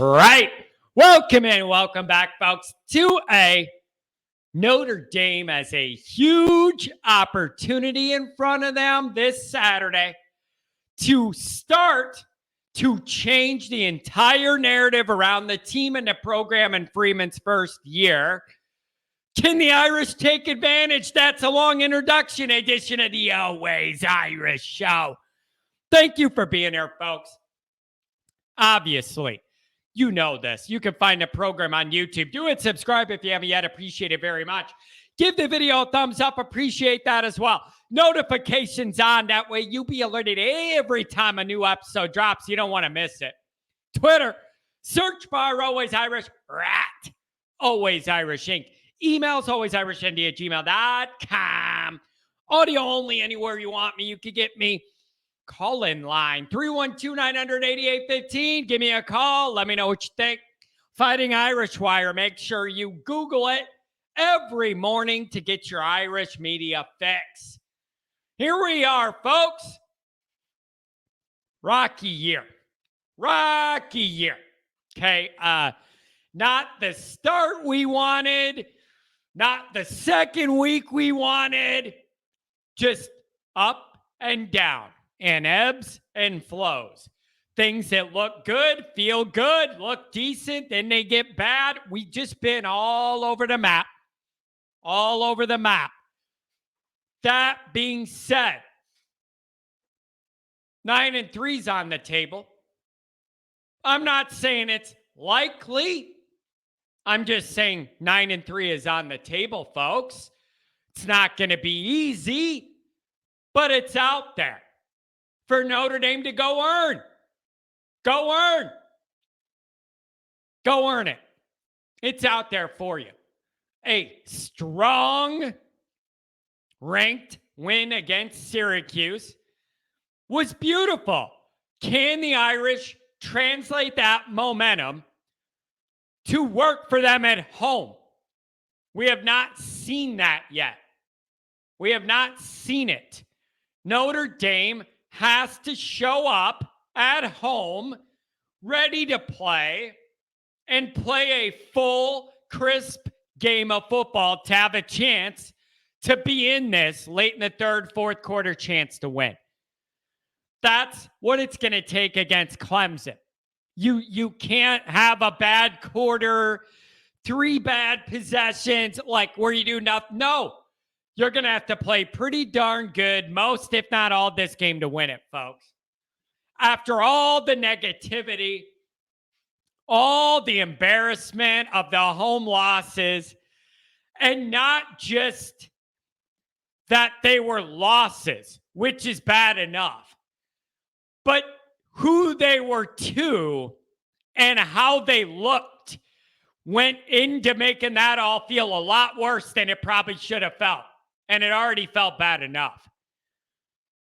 right. Welcome in. Welcome back, folks, to a Notre Dame has a huge opportunity in front of them this Saturday to start to change the entire narrative around the team and the program in Freeman's first year. Can the Irish take advantage? That's a long introduction edition of the Always Irish Show. Thank you for being here, folks. Obviously, you know this. You can find the program on YouTube. Do it. Subscribe if you haven't yet. Appreciate it very much. Give the video a thumbs up. Appreciate that as well. Notifications on. That way you'll be alerted every time a new episode drops. You don't want to miss it. Twitter, search bar Always Irish, rat, Always Irish Inc. Emails, alwaysirishnd@gmail.com. Audio only anywhere you want me. You can get me. Call in line 312-900-8815. Give me a call. Let me know what you think. Fighting Irish Wire. Make sure you Google it every morning to get your Irish media fix. Here we are, folks. Rocky year. Okay. Not the start we wanted. Not the second week we wanted. Just up and down. And ebbs and flows. Things that look good, feel good, look decent, then they get bad. We've just been all over the map. All over the map. That being said, 9-3's on the table. I'm not saying it's likely. I'm just saying 9-3 is on the table, folks. It's not going to be easy, but it's out there for Notre Dame to go earn. Go earn. Go earn it. It's out there for you. A strong ranked win against Syracuse was beautiful. Can the Irish translate that momentum to work for them at home? We have not seen that yet. We have not seen it. Notre Dame has to show up at home, ready to play, and play a full, crisp game of football to have a chance to be in this late in the third, fourth quarter chance to win. That's what it's going to take against Clemson. You can't have a bad quarter, 3 bad possessions, like where you do nothing. No. You're going to have to play pretty darn good, most if not all this game to win it, folks. After all the negativity, all the embarrassment of the home losses, and not just that they were losses, which is bad enough, but who they were to and how they looked went into making that all feel a lot worse than it probably should have felt. And it already felt bad enough.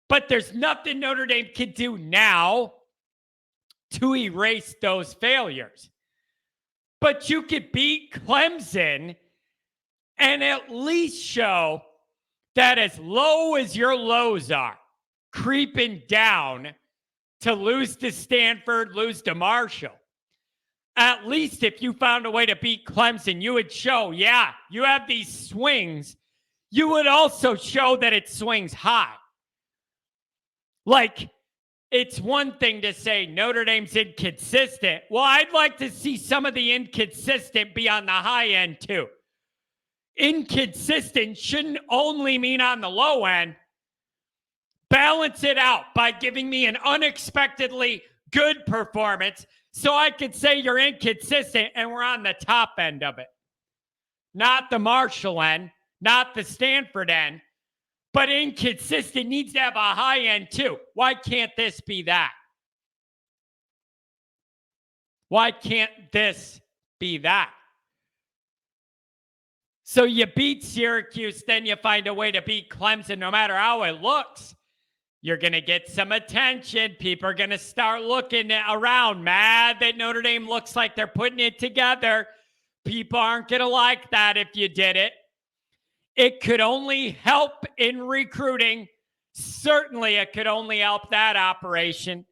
But there's nothing Notre Dame can do now to erase those failures. But you could beat Clemson and at least show that as low as your lows are, creeping down to lose to Stanford, lose to Marshall, at least if you found a way to beat Clemson, you would show, yeah, you have these swings. You would also show that it swings high. Like, it's one thing to say Notre Dame's inconsistent. Well, I'd like to see some of the inconsistent be on the high end too. Inconsistent shouldn't only mean on the low end. Balance it out by giving me an unexpectedly good performance so I could say you're inconsistent and we're on the top end of it. Not the Marshall end. Not the Stanford end, but inconsistent needs to have a high end too. Why can't this be that? Why can't this be that? So you beat Syracuse, then you find a way to beat Clemson no matter how it looks. You're going to get some attention. People are going to start looking around, mad that Notre Dame looks like they're putting it together. People aren't going to like that if you did it. It could only help in recruiting. Certainly, it could only help that operation.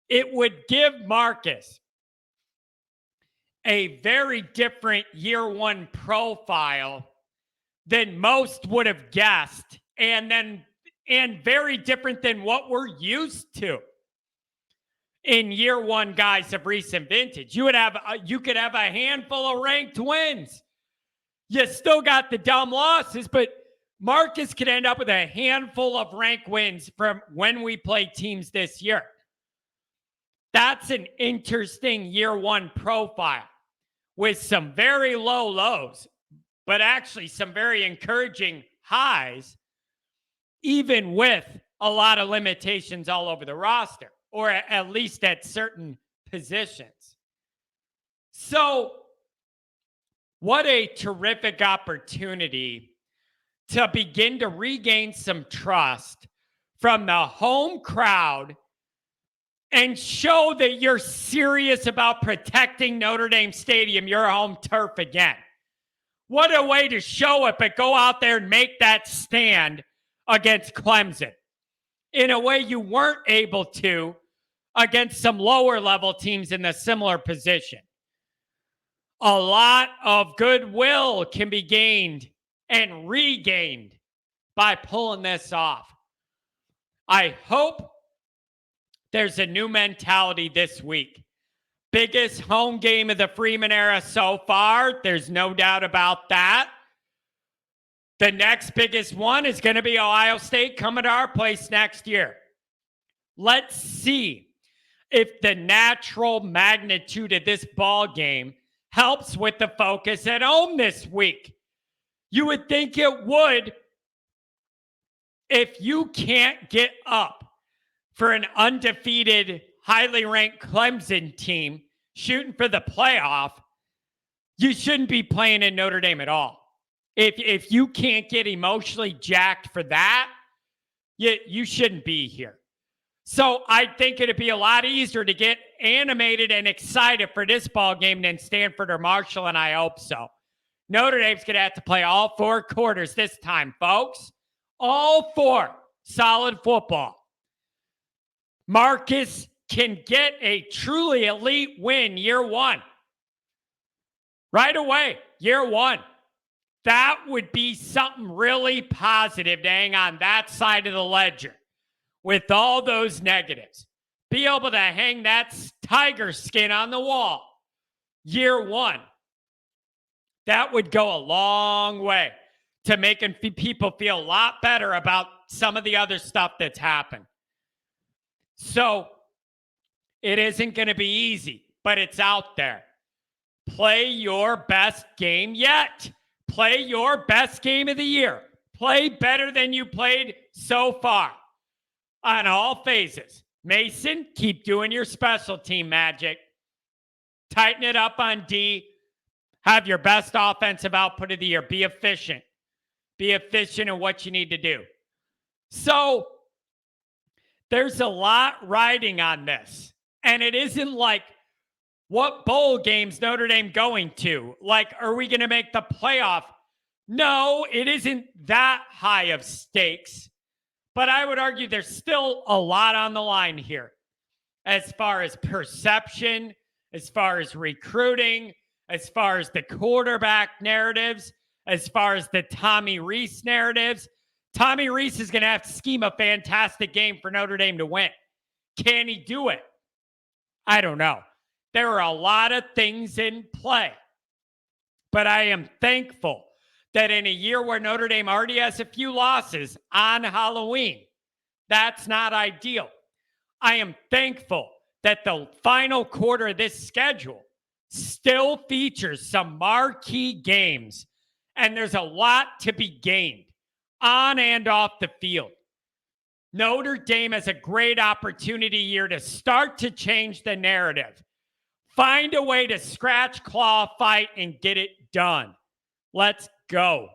It would give Marcus a very different year one profile than most would have guessed, and very different than what we're used to in year one guys of recent vintage. You could have a handful of ranked wins. You still got the dumb losses, but Marcus could end up with a handful of ranked wins from when we play teams this year. That's an interesting year one profile with some very low lows, but actually some very encouraging highs, even with a lot of limitations all over the roster, or at least at certain positions. So, what a terrific opportunity to begin to regain some trust from the home crowd and show that you're serious about protecting Notre Dame Stadium, your home turf, again. What a way to show it, but go out there and make that stand against Clemson in a way you weren't able to against some lower level teams in a similar position. A lot of goodwill can be gained and regained by pulling this off. I hope there's a new mentality this week. Biggest home game of the Freeman era so far. There's no doubt about that. The next biggest one is going to be Ohio State coming to our place next year. Let's see if the natural magnitude of this ball game helps with the focus at home this week. You would think it would if you can't get up for an undefeated, highly ranked Clemson team shooting for the playoff. You shouldn't be playing in Notre Dame at all. If you can't get emotionally jacked for that, you shouldn't be here. So I think it'd be a lot easier to get animated and excited for this ball game than Stanford or Marshall, and I hope so. Notre Dame's going to have to play all 4 quarters this time, folks. All 4. Solid football. Marcus can get a truly elite win year one. Right away, year one. That would be something really positive to hang on that side of the ledger. With all those negatives, be able to hang that tiger skin on the wall year one. That would go a long way to making people feel a lot better about some of the other stuff that's happened. So it isn't going to be easy, but it's out there. Play your best game yet. Play your best game of the year. Play better than you played so far. On all phases. Mason, keep doing your special team magic. Tighten it up on D. Have your best offensive output of the year. Be efficient. Be efficient in what you need to do. So, there's a lot riding on this. And it isn't like, what bowl games Notre Dame going to? Like, are we going to make the playoff? No, it isn't that high of stakes. But I would argue there's still a lot on the line here as far as perception, as far as recruiting, as far as the quarterback narratives, as far as the Tommy Rees narratives. Tommy Rees is going to have to scheme a fantastic game for Notre Dame to win. Can he do it? I don't know. There are a lot of things in play. But I am thankful that in a year where Notre Dame already has a few losses on Halloween, that's not ideal. I am thankful that the final quarter of this schedule still features some marquee games, and there's a lot to be gained on and off the field. Notre Dame has a great opportunity here to start to change the narrative. Find a way to scratch, claw, fight, and get it done. Let's go.